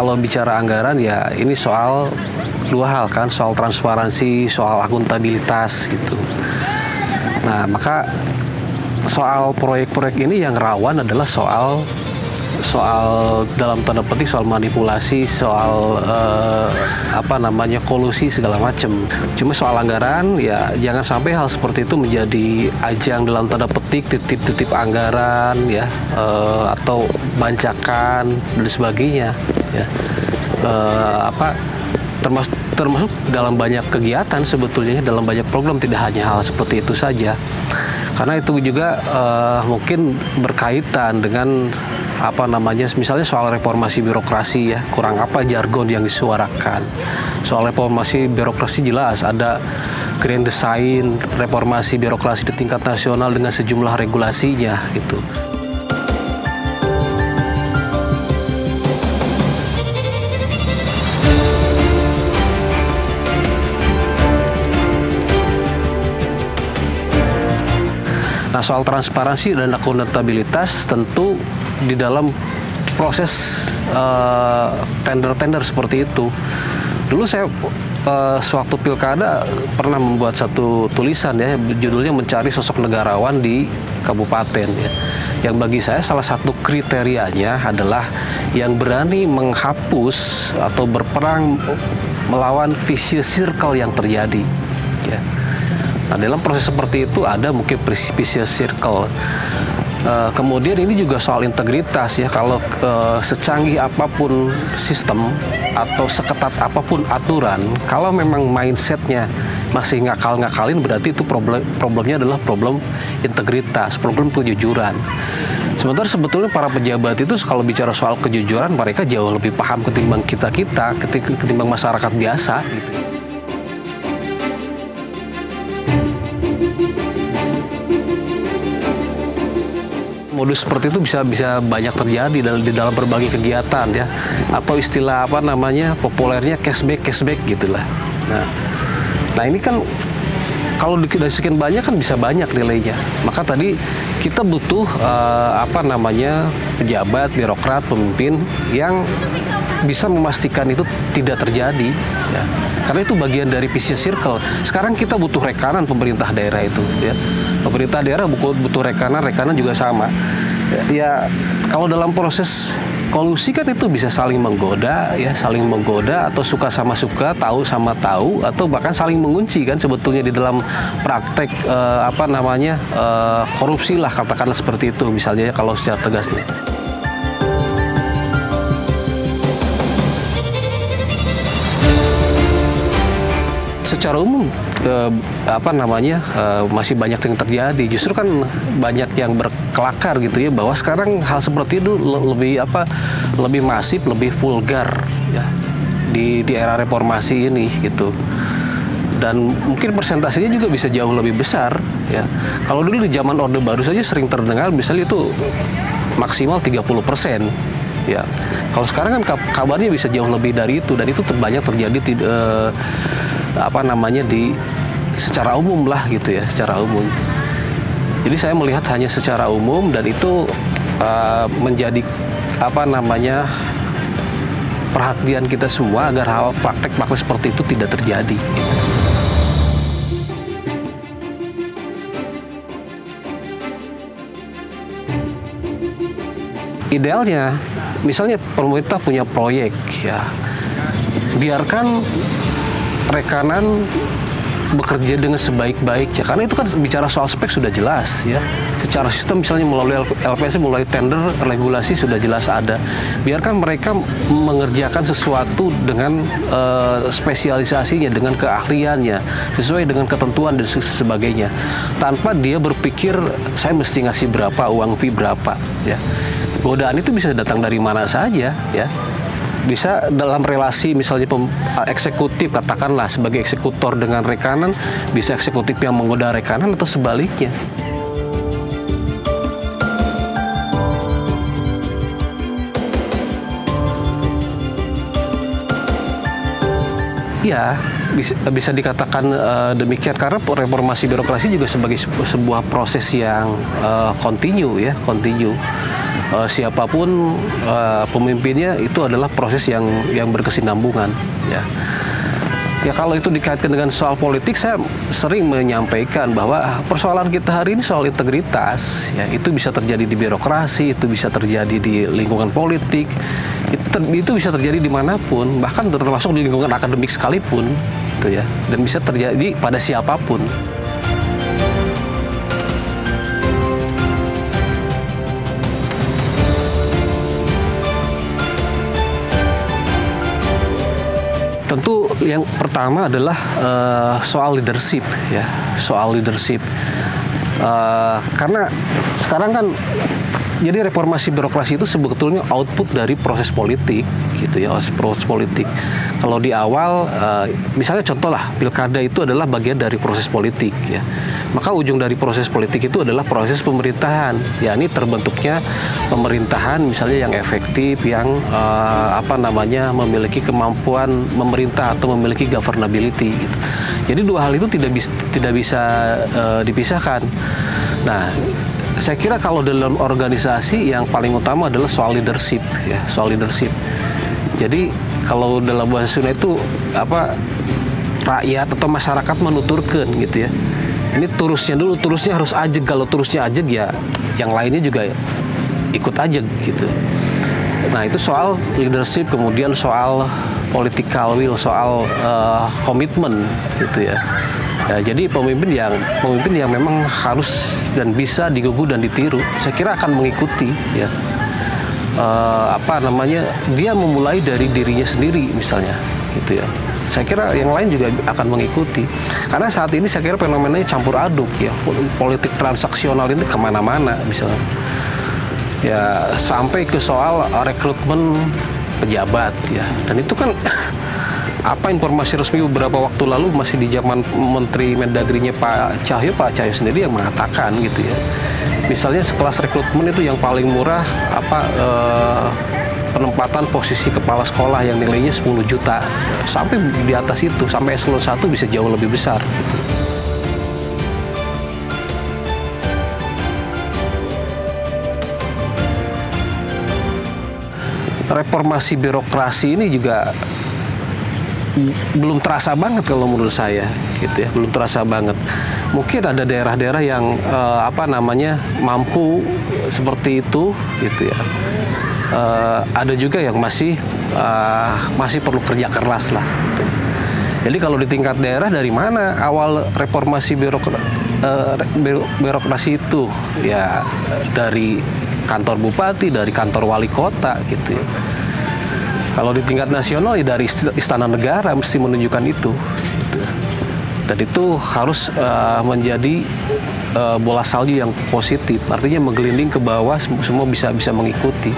kalau bicara anggaran ya ini soal dua hal kan, soal transparansi, soal akuntabilitas gitu. Nah, maka soal proyek-proyek ini yang rawan adalah soal dalam tanda petik soal manipulasi, soal kolusi segala macam. Cuma soal anggaran ya jangan sampai hal seperti itu menjadi ajang dalam tanda petik titip-titip anggaran ya, atau bancakan dan sebagainya ya. Termasuk dalam banyak kegiatan sebetulnya, dalam banyak program, tidak hanya hal seperti itu saja. Karena itu juga mungkin berkaitan dengan misalnya soal reformasi birokrasi ya, kurang apa jargon yang disuarakan. Soal reformasi birokrasi jelas ada grand design reformasi birokrasi di tingkat nasional dengan sejumlah regulasinya gitu. Nah, soal transparansi dan akuntabilitas tentu di dalam proses tender-tender seperti itu. Dulu saya sewaktu pilkada pernah membuat satu tulisan ya, judulnya mencari sosok negarawan di kabupaten ya. Yang bagi saya salah satu kriterianya adalah yang berani menghapus atau berperang melawan vicious circle yang terjadi ya. Nah, dalam proses seperti itu ada mungkin vicious circle. Kemudian ini juga soal integritas ya. Kalau secanggih apapun sistem atau seketat apapun aturan, kalau memang mindsetnya masih ngakal-ngakalin, berarti itu problemnya adalah problem integritas, problem kejujuran. Sementara sebetulnya para pejabat itu kalau bicara soal kejujuran, mereka jauh lebih paham ketimbang ketimbang masyarakat biasa gitu. Modus seperti itu bisa banyak terjadi di dalam berbagai kegiatan ya, atau istilah populernya cashback gitulah. Nah ini kan kalau dari sekian banyak kan bisa banyak nilainya. Maka tadi kita butuh pejabat, birokrat, pemimpin yang bisa memastikan itu tidak terjadi ya. Karena itu bagian dari vicious circle. Sekarang kita butuh rekanan pemerintah daerah itu ya. Pemerintah daerah butuh rekanan juga sama. Ya kalau dalam proses kolusi kan itu bisa saling menggoda atau suka sama suka, tahu sama tahu, atau bahkan saling mengunci kan sebetulnya di dalam praktek korupsi lah, katakanlah seperti itu misalnya kalau secara tegasnya. Secara umum masih banyak yang terjadi. Justru kan banyak yang berkelakar gitu ya, bahwa sekarang hal seperti itu lebih masif, lebih vulgar ya di era reformasi ini gitu. Dan mungkin persentasenya juga bisa jauh lebih besar ya. Kalau dulu di zaman Orde Baru saja sering terdengar misalnya itu maksimal 30%. Ya, kalau sekarang kan kabarnya bisa jauh lebih dari itu, dan itu banyak terjadi secara umum lah gitu ya, secara umum. Jadi saya melihat hanya secara umum, dan itu menjadi perhatian kita semua agar hal praktek-praktek seperti itu tidak terjadi. Gitu. Idealnya, misalnya pemerintah punya proyek ya, biarkan rekanan bekerja dengan sebaik-baiknya, karena itu kan bicara soal spek sudah jelas ya. Secara sistem misalnya melalui LPS, melalui tender, regulasi sudah jelas ada. Biarkan mereka mengerjakan sesuatu dengan spesialisasinya, dengan keahliannya, sesuai dengan ketentuan dan sebagainya, tanpa dia berpikir saya mesti ngasih berapa, uang fee berapa ya. Godaan itu bisa datang dari mana saja ya. Bisa dalam relasi misalnya eksekutif, katakanlah sebagai eksekutor dengan rekanan, bisa eksekutif yang menggoda rekanan atau sebaliknya. Ya, bisa dikatakan demikian, karena reformasi birokrasi juga sebagai sebuah proses yang kontinu. siapapun pemimpinnya itu adalah proses yang berkesinambungan, ya. Ya kalau itu dikaitkan dengan soal politik, saya sering menyampaikan bahwa persoalan kita hari ini soal integritas, ya itu bisa terjadi di birokrasi, itu bisa terjadi di lingkungan politik, itu bisa terjadi dimanapun, bahkan termasuk di lingkungan akademik sekalipun, gitu ya, dan bisa terjadi pada siapapun. Tentu yang pertama adalah soal leadership, ya, soal leadership. Karena sekarang kan jadi reformasi birokrasi itu sebetulnya output dari proses politik, gitu ya, proses politik. Kalau di awal, misalnya contoh lah, pilkada itu adalah bagian dari proses politik, ya. Maka ujung dari proses politik itu adalah proses pemerintahan, yakni terbentuknya pemerintahan misalnya yang efektif, yang memiliki kemampuan memerintah atau memiliki governability, gitu. Jadi dua hal itu tidak bisa dipisahkan. Nah, saya kira kalau dalam organisasi yang paling utama adalah soal leadership, ya, soal leadership. Jadi kalau dalam bahasa Sunda itu rakyat atau masyarakat menuturkan, gitu ya. Ini turusnya harus ajeg. Kalau turusnya ajeg, ya yang lainnya juga ikut ajeg, gitu. Nah, itu soal leadership, kemudian soal political will, soal komitmen, gitu ya. Ya, jadi pemimpin yang memang harus dan bisa digugu dan ditiru, saya kira akan mengikuti, ya. Dia memulai dari dirinya sendiri misalnya, gitu ya. Saya kira yang lain juga akan mengikuti. Karena saat ini saya kira fenomenanya campur aduk, ya. Politik transaksional ini kemana-mana misalnya. Ya, sampai ke soal rekrutmen pejabat, ya. Dan itu kan informasi resmi beberapa waktu lalu masih di zaman Menteri Mendagrinya Pak Cahyo sendiri yang mengatakan, gitu ya. Misalnya sekelas rekrutmen itu yang paling murah penempatan posisi kepala sekolah yang nilainya 10 juta. Sampai di atas itu, sampai eselon 1 bisa jauh lebih besar. Reformasi birokrasi ini juga belum terasa banget kalau menurut saya, gitu ya, belum terasa banget. Mungkin ada daerah-daerah yang mampu seperti itu, gitu ya. Ada juga yang masih perlu kerja keras lah, gitu. Jadi kalau di tingkat daerah, dari mana awal reformasi birokrasi itu? Ya dari kantor bupati, dari kantor wali kota, gitu ya. Kalau di tingkat nasional, ya dari istana negara mesti menunjukkan itu, gitu. Dan itu harus menjadi bola salju yang positif, artinya menggelinding ke bawah, semua bisa mengikuti.